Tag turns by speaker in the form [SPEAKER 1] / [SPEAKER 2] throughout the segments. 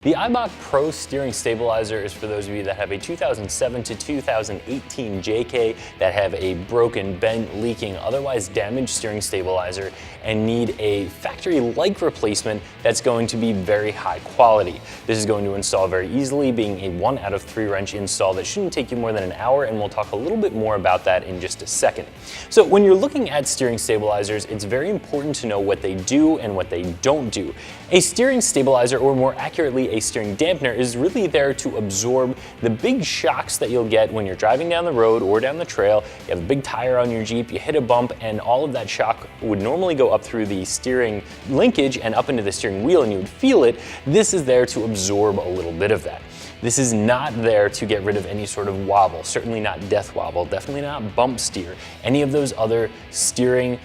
[SPEAKER 1] The Eibach Pro Steering Stabilizer is for those of you that have a 2007 to 2018 JK that have a broken, bent, leaking, otherwise damaged steering stabilizer and need a factory-like replacement that's going to be very high quality. This is going to install very easily, being a 1 out of 3 wrench install that shouldn't take you more than an hour, and we'll talk a little bit more about that in just a second. So when you're looking at steering stabilizers, it's very important to know what they do and what they don't do. A steering stabilizer, or more accurately, a steering dampener, is really there to absorb the big shocks that you'll get when you're driving down the road or down the trail. You have a big tire on your Jeep, you hit a bump, and all of that shock would normally go up through the steering linkage and up into the steering wheel, and you would feel it. This is there to absorb a little bit of that. This is not there to get rid of any sort of wobble, certainly not death wobble, definitely not bump steer. Any of those other steering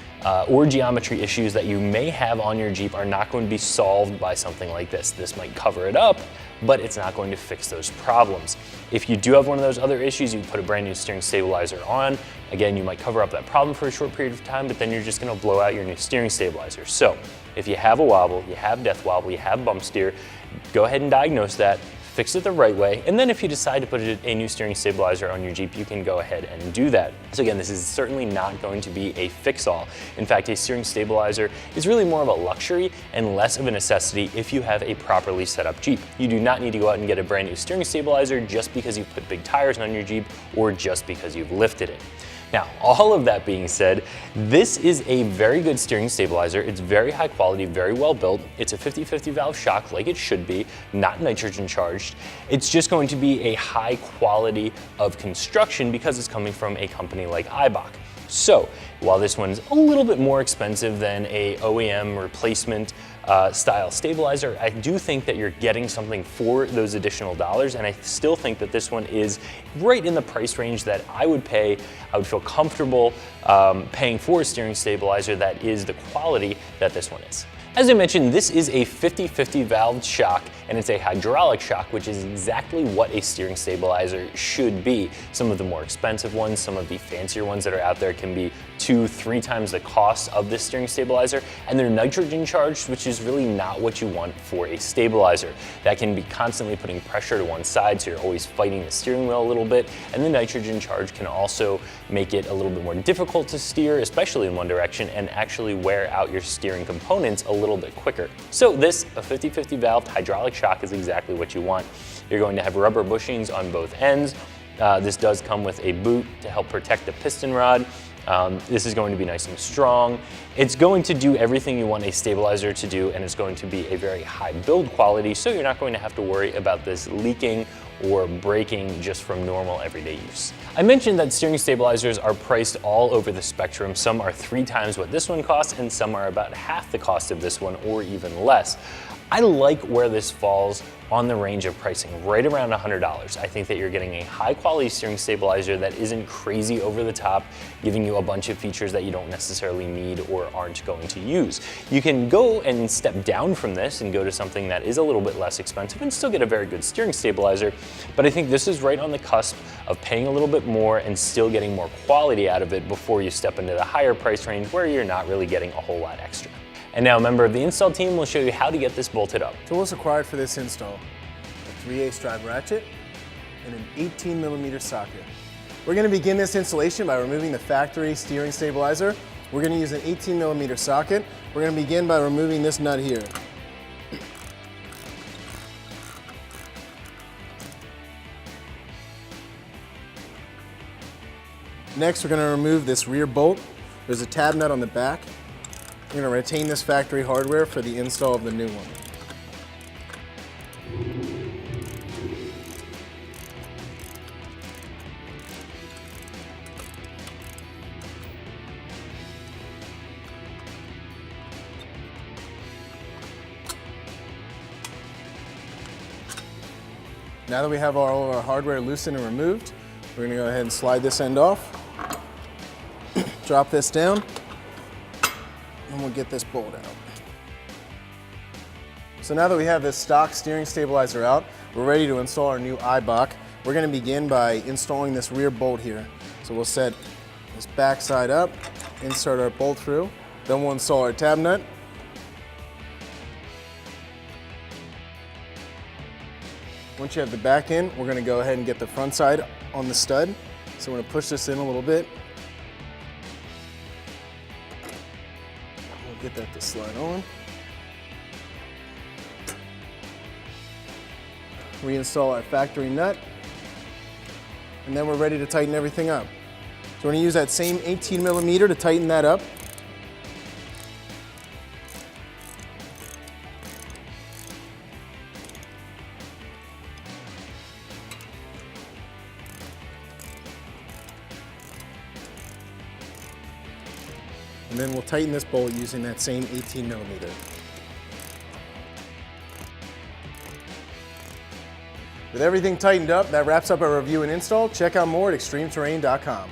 [SPEAKER 1] or geometry issues that you may have on your Jeep are not going to be solved by something like this. This might cover it up, but it's not going to fix those problems. If you do have one of those other issues, you put a brand new steering stabilizer on. Again, you might cover up that problem for a short period of time, but then you're just gonna blow out your new steering stabilizer. So if you have a wobble, you have death wobble, you have bump steer, go ahead and diagnose that, fix it the right way, and then if you decide to put a new steering stabilizer on your Jeep, you can go ahead and do that. So again, this is certainly not going to be a fix-all. In fact, a steering stabilizer is really more of a luxury and less of a necessity if you have a properly set up Jeep. You do not need to go out and get a brand new steering stabilizer just because you've put big tires on your Jeep or just because you've lifted it. Now, all of that being said, this is a very good steering stabilizer. It's very high quality, very well built. It's a 50-50 valve shock like it should be, not nitrogen charged. It's just going to be a high quality of construction because it's coming from a company like Eibach. So, while this one's a little bit more expensive than a OEM replacement style stabilizer, I do think that you're getting something for those additional dollars, and I still think that this one is right in the price range that I would pay. I would feel comfortable paying for a steering stabilizer that is the quality that this one is. As I mentioned, this is a 50-50 valve shock, and it's a hydraulic shock, which is exactly what a steering stabilizer should be. Some of the more expensive ones, some of the fancier ones that are out there can be 2-3 times the cost of this steering stabilizer, and they're nitrogen charged, which is really not what you want for a stabilizer. That can be constantly putting pressure to one side, so you're always fighting the steering wheel a little bit, and the nitrogen charge can also make it a little bit more difficult to steer, especially in one direction, and actually wear out your steering components a little bit quicker. So this, a 50-50 valve hydraulic shock, is exactly what you want. You're going to have rubber bushings on both ends. This does come with a boot to help protect the piston rod. This is going to be nice and strong. It's going to do everything you want a stabilizer to do, and it's going to be a very high build quality, so you're not going to have to worry about this leaking or breaking just from normal everyday use. I mentioned that steering stabilizers are priced all over the spectrum. Some are 3 times what this one costs, and some are about half the cost of this one or even less. I like where this falls on the range of pricing, right around $100. I think that you're getting a high quality steering stabilizer that isn't crazy over the top, giving you a bunch of features that you don't necessarily need or aren't going to use. You can go and step down from this and go to something that is a little bit less expensive and still get a very good steering stabilizer, but I think this is right on the cusp of paying a little bit more and still getting more quality out of it before you step into the higher price range where you're not really getting a whole lot extra. And now a member of the install team will show you how to get this bolted up.
[SPEAKER 2] Tools required for this install: a 3/8 drive ratchet and an 18mm socket. We're going to begin this installation by removing the factory steering stabilizer. We're going to use an 18mm socket. We're going to begin by removing this nut here. Next, we're going to remove this rear bolt. There's a tab nut on the back. We're going to retain this factory hardware for the install of the new one. Now that we have all of our hardware loosened and removed, we're going to go ahead and slide this end off, drop this down, and we'll get this bolt out. So now that we have this stock steering stabilizer out, we're ready to install our new Eibach. We're going to begin by installing this rear bolt here. So we'll set this back side up, insert our bolt through, then we'll install our tab nut. Once you have the back in, we're gonna go ahead and get the front side on the stud. So we're gonna push this in a little bit. We'll get that to slide on. Reinstall our factory nut. And then we're ready to tighten everything up. So we're gonna use that same 18 millimeter to tighten that up. And then we'll tighten this bolt using that same 18 millimeter. With everything tightened up, that wraps up our review and install. Check out more at extremeterrain.com.